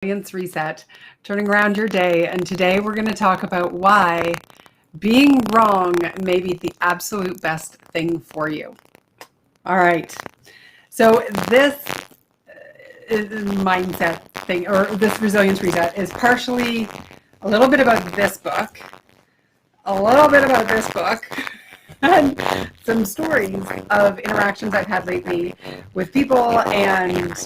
Resilience Reset, turning around your day. And today we're going to talk about why being wrong may be the absolute best thing for you. All right. So this mindset thing, or this Resilience Reset, is partially a little bit about this book, and some stories of interactions I've had lately with people, and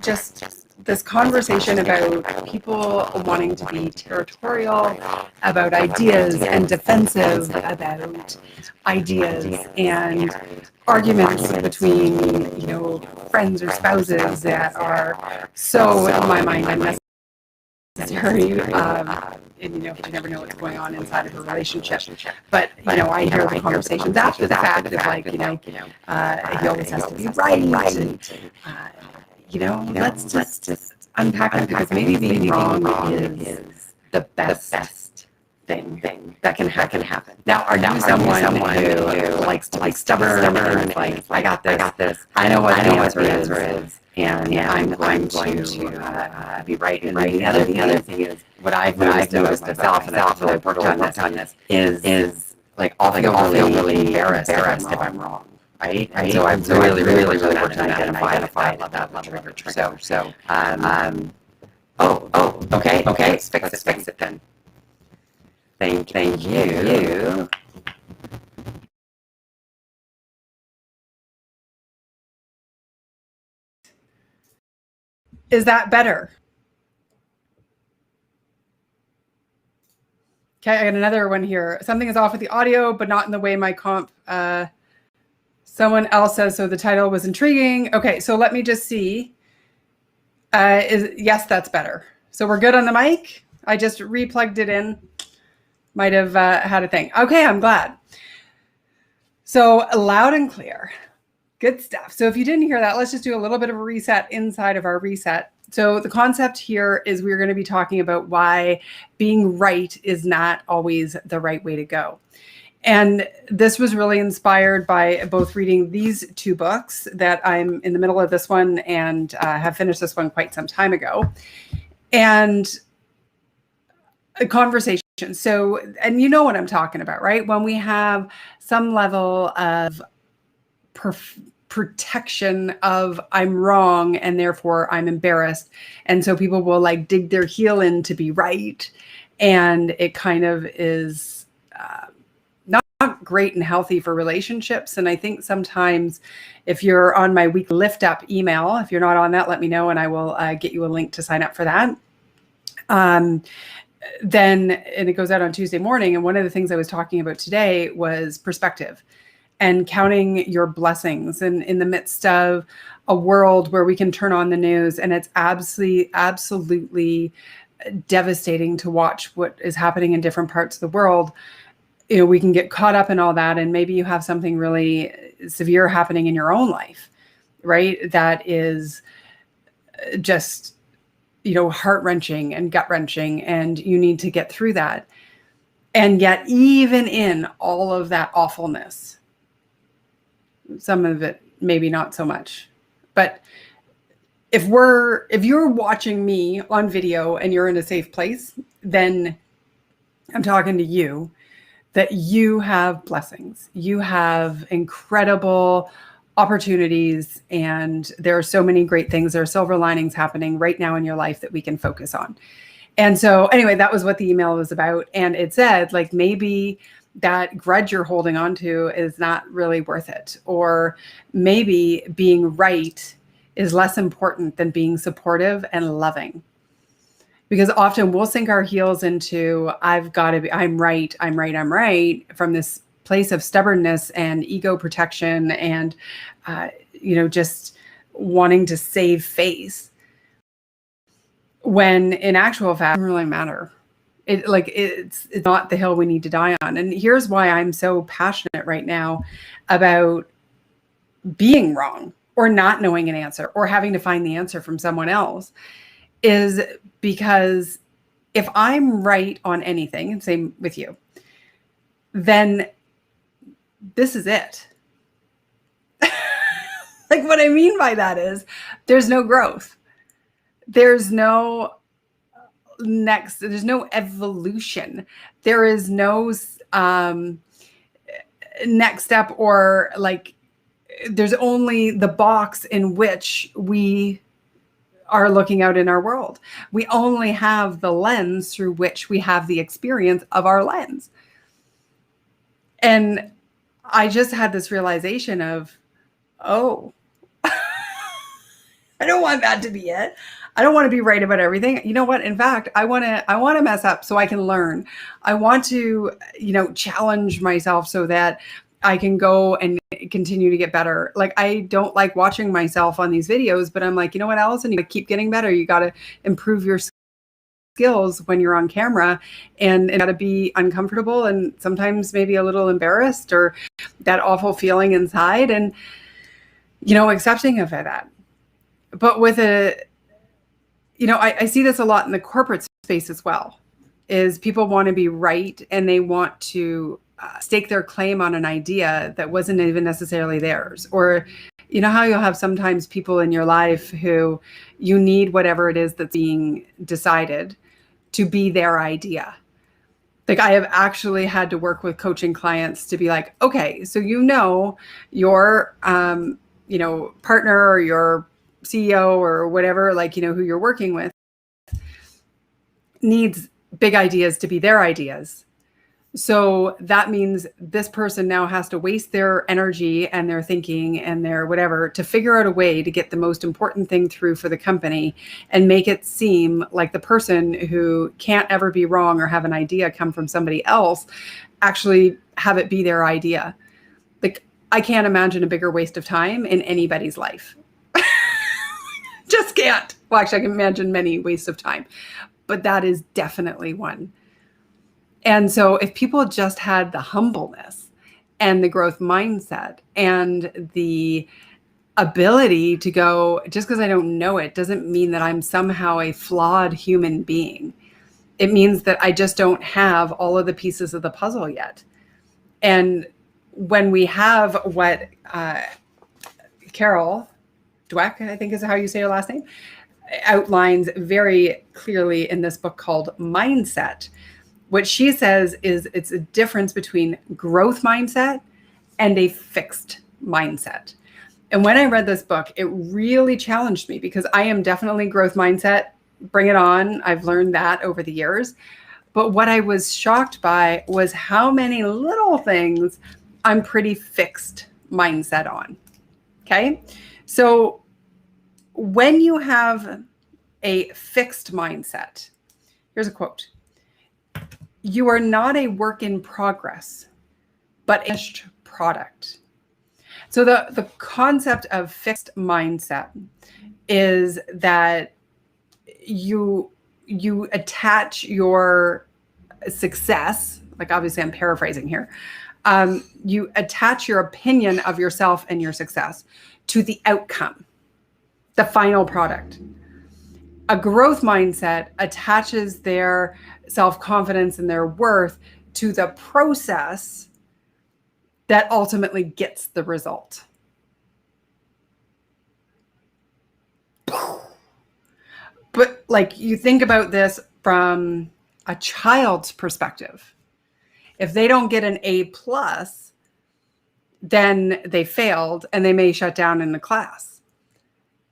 just this conversation about people wanting to be territorial about ideas and defensive about ideas, and arguments between, friends or spouses that are so, in my mind, unnecessary. And you never know what's going on inside of a relationship. But I hear the conversations after the fact of like, he always has to be right, and let's just unpack it, because maybe being wrong is the best thing that can happen. Now, are you someone who likes to be stubborn and like, I got this, I know what the answer is, and I'm going to be right? And the other thing is, what I've noticed myself, and I've really worked on this, is like I'll feel really embarrassed if I'm wrong. Right? So I'm really working on identifying that level of trigger. So, okay, let's fix it then. Thank you. Is that better? Okay, I got another one here. Something is off with the audio, but not in the way my comp. Someone else says, so the title was intriguing. Okay, so let me just see. Yes, that's better. So we're good on the mic. I just replugged it in. Might have had a thing. Okay, I'm glad. So loud and clear. Good stuff. So if you didn't hear that, let's just do a little bit of a reset inside of our reset. So the concept here is we're going to be talking about why being right is not always the right way to go. And this was really inspired by both reading these two books that I'm in the middle of this one, and have finished this one quite some time ago, and a conversation. So, and you know what I'm talking about, right? When we have some level of protection of I'm wrong and therefore I'm embarrassed. And so people will like dig their heel in to be right. And it kind of is not great and healthy for relationships. And I think sometimes if you're on my weekly lift up email, if you're not on that, let me know and I will get you a link to sign up for that. And it goes out on Tuesday morning. And one of the things I was talking about today was perspective and counting your blessings, and in the midst of a world where we can turn on the news and it's absolutely devastating to watch what is happening in different parts of the world. We can get caught up in all that, and maybe you have something really severe happening in your own life, right? That is just, heart-wrenching and gut-wrenching, and you need to get through that. And yet, even in all of that awfulness, some of it maybe not so much, but if you're watching me on video and you're in a safe place, then I'm talking to you, that you have blessings, you have incredible opportunities, and there are so many great things. There are silver linings happening right now in your life that we can focus on. And so anyway, that was what the email was about. And it said, like, maybe that grudge you're holding on to is not really worth it. Or maybe being right is less important than being supportive and loving. Because often we'll sink our heels into, I'm right, from this place of stubbornness and ego protection and, just wanting to save face. When in actual fact, it doesn't really matter. It's not the hill we need to die on. And here's why I'm so passionate right now about being wrong or not knowing an answer or having to find the answer from someone else, is because if I'm right on anything, and same with you, then this is it. Like, what I mean by that is there's no growth. There's no there's no evolution. There is no next step, or like, there's only the box in which we are looking out in our world. We only have the lens through which we have the experience of our lens. And I just had this realization of, oh, I don't want that to be it. I don't want to be right about everything. You know what? In fact, I want to mess up so I can learn. I want to, challenge myself so that I can go and continue to get better. Like, I don't like watching myself on these videos, but I'm like, you know what, Allison, you got to keep getting better. You got to improve your skills when you're on camera, and got to be uncomfortable and sometimes maybe a little embarrassed, or that awful feeling inside, and, accepting of that. But with I see this a lot in the corporate space as well, is people want to be right, and they want to stake their claim on an idea that wasn't even necessarily theirs. Or, how you'll have sometimes people in your life who you need whatever it is that's being decided to be their idea. Like, I have actually had to work with coaching clients to be like, okay, so your partner or your CEO or whatever, like, who you're working with needs big ideas to be their ideas. So that means this person now has to waste their energy and their thinking and their whatever to figure out a way to get the most important thing through for the company, and make it seem like the person who can't ever be wrong or have an idea come from somebody else actually have it be their idea. Like, I can't imagine a bigger waste of time in anybody's life. Just can't. Well, actually, I can imagine many wastes of time, but that is definitely one. And so if people just had the humbleness and the growth mindset and the ability to go, just because I don't know it doesn't mean that I'm somehow a flawed human being. It means that I just don't have all of the pieces of the puzzle yet. And when we have what Carol Dweck, I think is how you say her last name, outlines very clearly in this book called Mindset, what she says is it's a difference between growth mindset and a fixed mindset. And when I read this book, it really challenged me, because I am definitely growth mindset. Bring it on. I've learned that over the years. But what I was shocked by was how many little things I'm pretty fixed mindset on. Okay. So when you have a fixed mindset, here's a quote. You are not a work in progress, but a finished product. So the concept of fixed mindset is that you attach your success, like, obviously I'm paraphrasing here, you attach your opinion of yourself and your success to the outcome, the final product. A growth mindset attaches their self-confidence and their worth to the process that ultimately gets the result. But like, you think about this from a child's perspective. If they don't get an A+, then they failed and they may shut down in the class.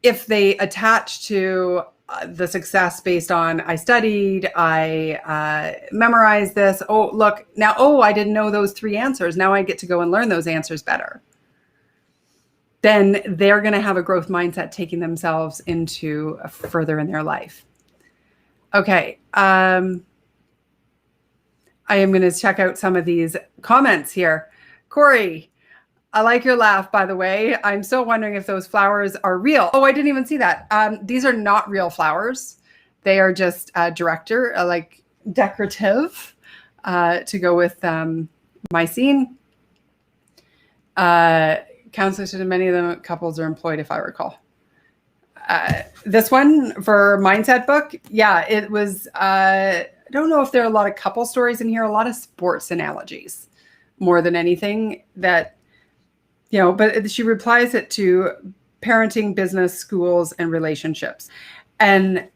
If they attach to the success based on, I studied, I memorized this. Oh, look, now, I didn't know those 3 answers. Now I get to go and learn those answers better. Then they're going to have a growth mindset taking themselves into further in their life. Okay. I am going to check out some of these comments here. Corey, I like your laugh, by the way. I'm still wondering if those flowers are real. Oh, I didn't even see that. These are not real flowers. They are just like decorative to go with my scene. Counselors and many of them couples are employed, if I recall. This one for Mindset book. Yeah, it was, I don't know if there are a lot of couple stories in here, a lot of sports analogies more than anything that, but she replies it to parenting, business, schools, and relationships. And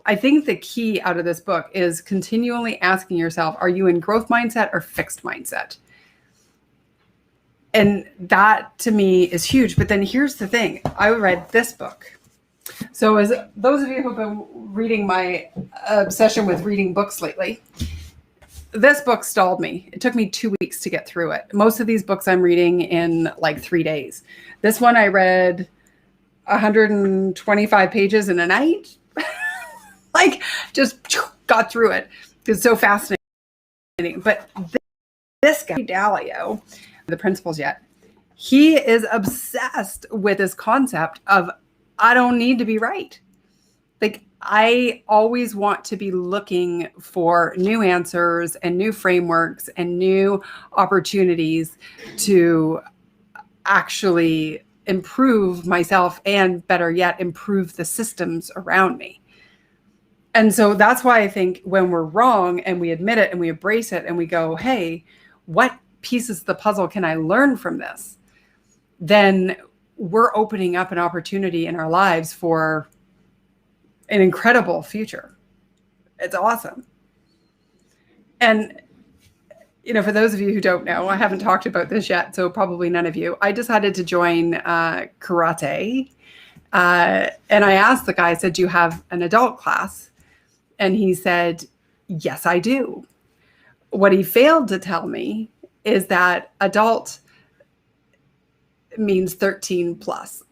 I think the key out of this book is continually asking yourself, are you in growth mindset or fixed mindset? And that to me is huge. But then here's the thing. I read this book. So as those of you who've been reading my obsession with reading books lately, this book stalled me. It took me 2 weeks to get through it. Most of these books I'm reading in like 3 days. This one I read 125 pages in a night. Like just got through it. It's so fascinating. But this guy, Dalio, the principles yet, he is obsessed with this concept of I don't need to be right. Like I always want to be looking for new answers and new frameworks and new opportunities to actually improve myself and better yet, improve the systems around me. And so that's why I think when we're wrong and we admit it and we embrace it and we go, hey, what pieces of the puzzle can I learn from this? Then we're opening up an opportunity in our lives for an incredible future. It's awesome. And, you know, for those of you who don't know, I haven't talked about this yet, so probably none of you. I decided to join karate. And I asked the guy, I said, do you have an adult class? And he said, yes, I do. What he failed to tell me is that adult means 13 plus.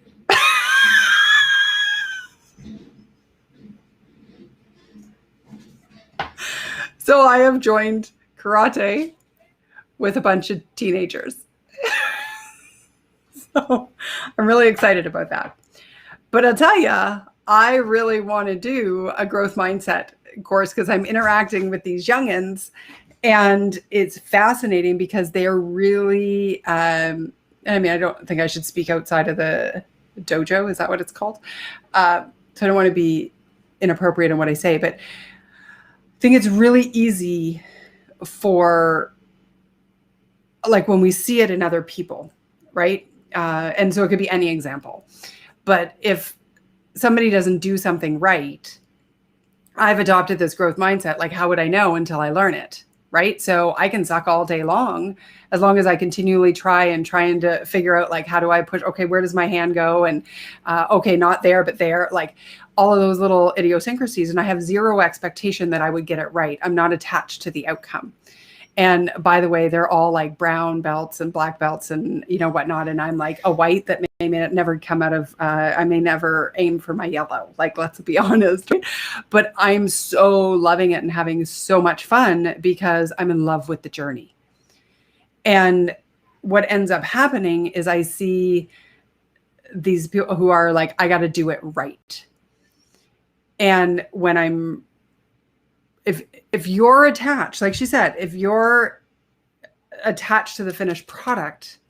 So I have joined karate with a bunch of teenagers. So I'm really excited about that. But I'll tell you, I really want to do a growth mindset course because I'm interacting with these youngins, and it's fascinating because they are really, I mean, I don't think I should speak outside of the dojo. Is that what it's called? So I don't want to be inappropriate in what I say, but I think it's really easy for, like, when we see it in other people, right? And so it could be any example. But if somebody doesn't do something right, I've adopted this growth mindset. Like, how would I know until I learn it? Right. So I can suck all day long as I continually trying to figure out, like, how do I push? Okay, where does my hand go? And okay, not there, but there, like all of those little idiosyncrasies. And I have zero expectation that I would get it right. I'm not attached to the outcome. And by the way, they're all like brown belts and black belts and, you know, whatnot. And I'm like a white that may never come out of, I may never aim for my yellow, like, let's be honest. But I'm so loving it and having so much fun because I'm in love with the journey. And what ends up happening is I see these people who are like, I got to do it right. And when if you're attached, like she said, if you're attached to the finished product,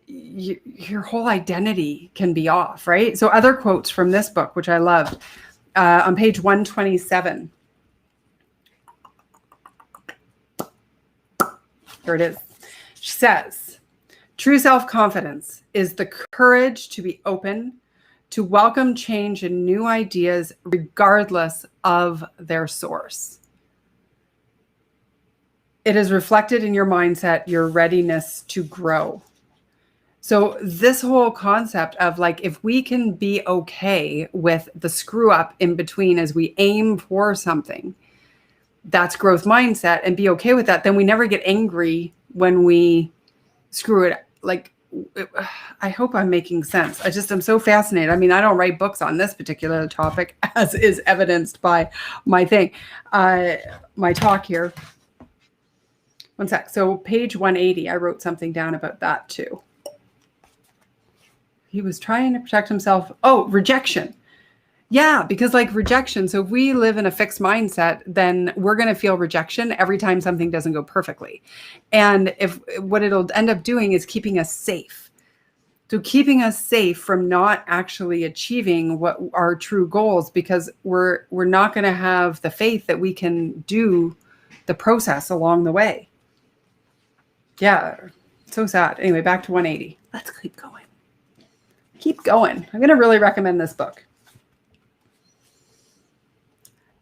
your whole identity can be off, right? So other quotes from this book, which I love, on page 127. Here it is. She says, true self-confidence is the courage to be open, to welcome change and new ideas regardless of their source. It is reflected in your mindset, your readiness to grow. So this whole concept of, like, if we can be okay with the screw up in between as we aim for something, that's growth mindset, and be okay with that, then we never get angry when we screw it. Like, I hope I'm making sense. I'm so fascinated. I mean, I don't write books on this particular topic, as is evidenced by my thing, my talk here. One sec. So page 180, I wrote something down about that too. He was trying to protect himself. Oh, rejection. Yeah, because like rejection. So if we live in a fixed mindset, then we're going to feel rejection every time something doesn't go perfectly. And if what it'll end up doing is keeping us safe. So keeping us safe from not actually achieving what our true goals, because we're not going to have the faith that we can do the process along the way. Yeah, so sad. Anyway, back to 180. Let's keep going. Keep going. I'm going to really recommend this book.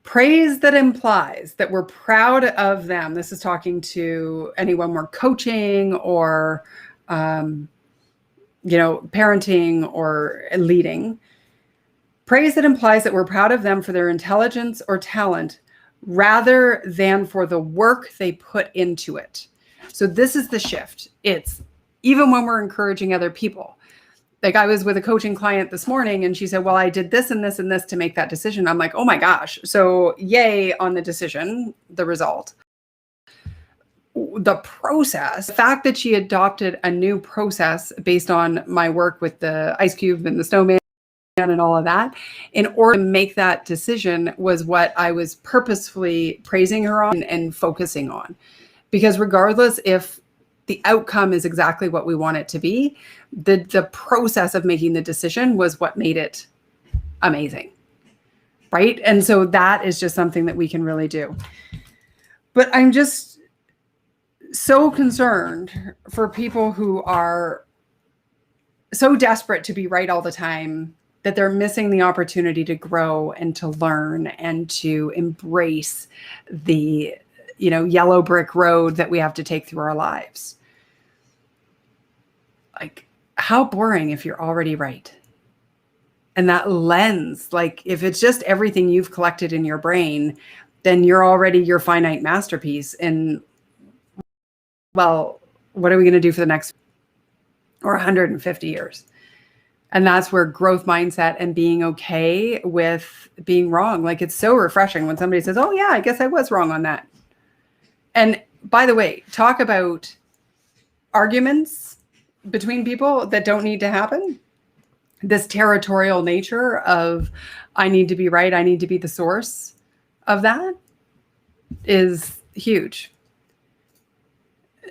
Praise that implies that we're proud of them. This is talking to anyone we're coaching or, parenting or leading. Praise that implies that we're proud of them for their intelligence or talent rather than for the work they put into it. So this is the shift. It's even when we're encouraging other people. Like I was with a coaching client this morning and she said, well, I did this and this and this to make that decision. I'm like, oh my gosh. So yay on the decision, the result. The process, the fact that she adopted a new process based on my work with the ice cube and the snowman and all of that, in order to make that decision was what I was purposefully praising her on and focusing on. Because regardless if the outcome is exactly what we want it to be, the process of making the decision was what made it amazing, right? And so that is just something that we can really do. But I'm just so concerned for people who are so desperate to be right all the time that they're missing the opportunity to grow and to learn and to embrace the yellow brick road that we have to take through our lives. Like, how boring if you're already right. And that lens, like if it's just everything you've collected in your brain, then you're already your finite masterpiece. And well, what are we going to do for the next or 150 years? And that's where growth mindset and being okay with being wrong. Like it's so refreshing when somebody says, oh yeah, I guess I was wrong on that. And by the way, talk about arguments between people that don't need to happen. This territorial nature of I need to be right, I need to be the source of that is huge.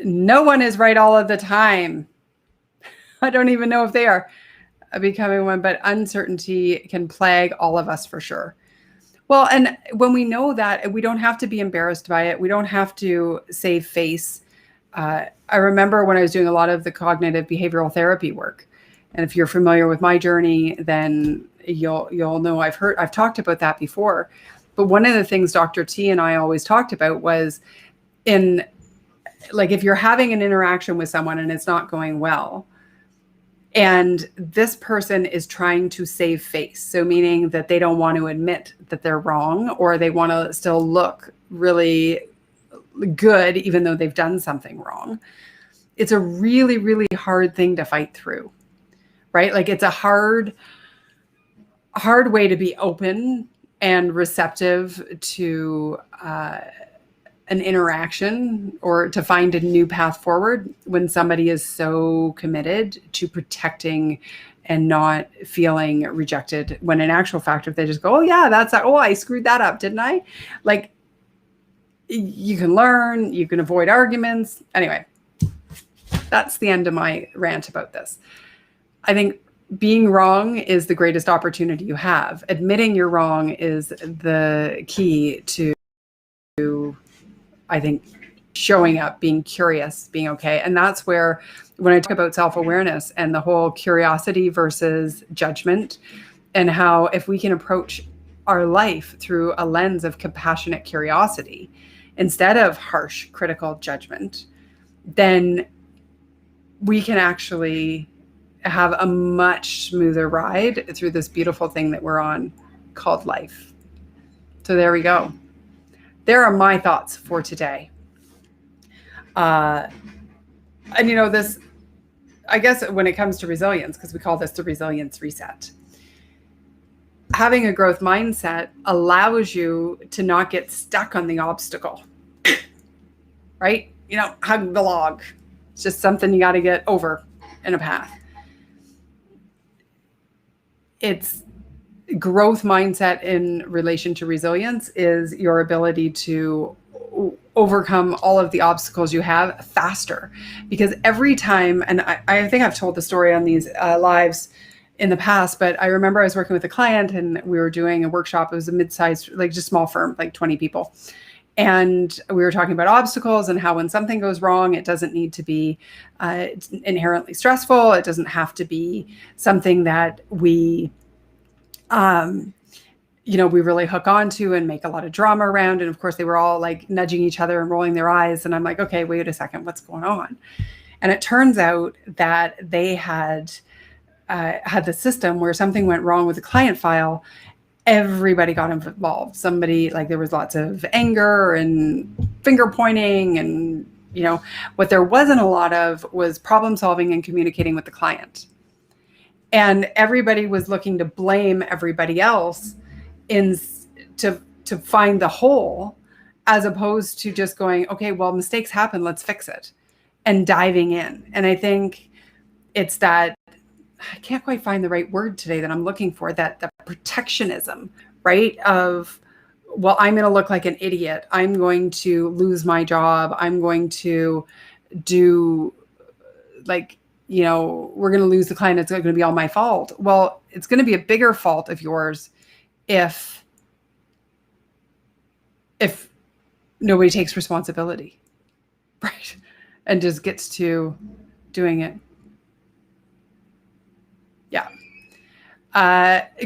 No one is right all of the time. I don't even know if they are becoming one, but uncertainty can plague all of us for sure. Well, and when we know that, we don't have to be embarrassed by it. We don't have to save face. I remember when I was doing a lot of the cognitive behavioral therapy work. And if you're familiar with my journey, then you'll know I've talked about that before. But one of the things Dr. T and I always talked about was if you're having an interaction with someone and it's not going well, and this person is trying to save face. So meaning that they don't want to admit that they're wrong, or they want to still look really good, even though they've done something wrong. It's a really, really hard thing to fight through, right? Like it's a hard way to be open and receptive to an interaction or to find a new path forward when somebody is so committed to protecting and not feeling rejected, when in actual fact, if they just go, oh yeah, I screwed that up, didn't I? Like you can learn, you can avoid arguments. Anyway, that's the end of my rant about this. I think being wrong is the greatest opportunity you have. Admitting you're wrong is the key to, I think, showing up, being curious, being okay. And that's where, when I talk about self-awareness and the whole curiosity versus judgment, and how if we can approach our life through a lens of compassionate curiosity instead of harsh critical judgment, then we can actually have a much smoother ride through this beautiful thing that we're on called life. So there we go. There are my thoughts for today. And this, I guess when it comes to resilience, because we call this the resilience reset, having a growth mindset allows you to not get stuck on the obstacle, right? Hug the log. It's just something you got to get over in a path. It's growth mindset in relation to resilience is your ability to overcome all of the obstacles you have faster. Because every time, and I think I've told the story on these lives in the past, but I remember I was working with a client and we were doing a workshop. It was a mid-sized, just small firm, 20 people. And we were talking about obstacles and how when something goes wrong, it doesn't need to be inherently stressful. It doesn't have to be something that we we really hook onto and make a lot of drama around. And of course, they were all like nudging each other and rolling their eyes. And I'm like, okay, wait a second, what's going on? And it turns out that they had the system where something went wrong with the client file. Everybody got involved. Somebody, like, there was lots of anger and finger pointing, and what there wasn't a lot of was problem solving and communicating with the client. And everybody was looking to blame everybody else to find the hole, as opposed to just going, okay, well, mistakes happen, let's fix it, and diving in. And I think it's that, I can't quite find the right word today that I'm looking for, that the protectionism, right? Of, well, I'm going to look like an idiot. I'm going to lose my job. I'm going to do, like, we're going to lose the client. It's going to be all my fault. Well, it's going to be a bigger fault of yours if nobody takes responsibility, right? And just gets to doing it. Yeah.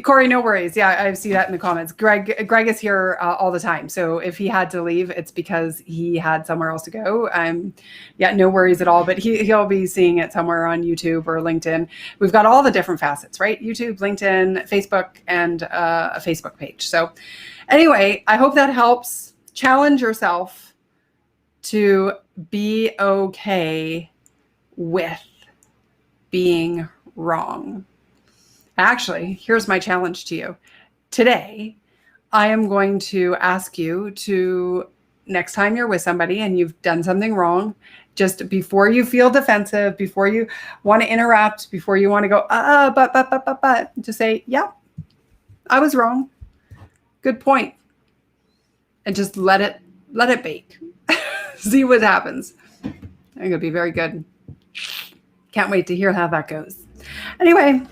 Corey, no worries. Yeah, I see that in the comments. Greg is here all the time. So if he had to leave, it's because he had somewhere else to go. Yeah, no worries at all. But he'll be seeing it somewhere on YouTube or LinkedIn. We've got all the different facets, right? YouTube, LinkedIn, Facebook, and a Facebook page. So anyway, I hope that helps. Challenge yourself to be okay with being wrong. Actually, here's my challenge to you. Today, I am going to ask you to, next time you're with somebody and you've done something wrong, just before you feel defensive, before you want to interrupt, before you want to go, but, just say, yeah, I was wrong. Good point. And just let it bake. See what happens. I think it'll be very good. Can't wait to hear how that goes. Anyway,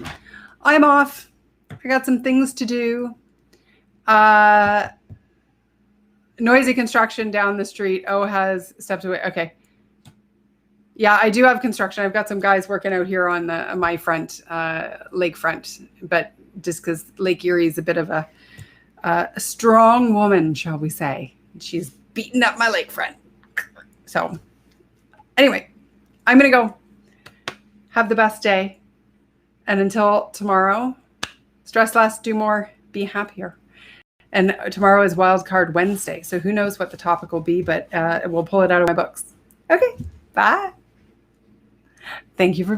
I'm off. I got some things to do. Noisy construction down the street. has stepped away. Okay. Yeah, I do have construction. I've got some guys working out here on my front, lakefront, but just because Lake Erie is a bit of a strong woman, shall we say. She's beating up my lakefront. So anyway, I'm going to go. Have the best day. And until tomorrow, stress less, do more, be happier. And tomorrow is Wildcard Wednesday. So who knows what the topic will be, but we'll pull it out of my books. Okay, bye. Thank you for being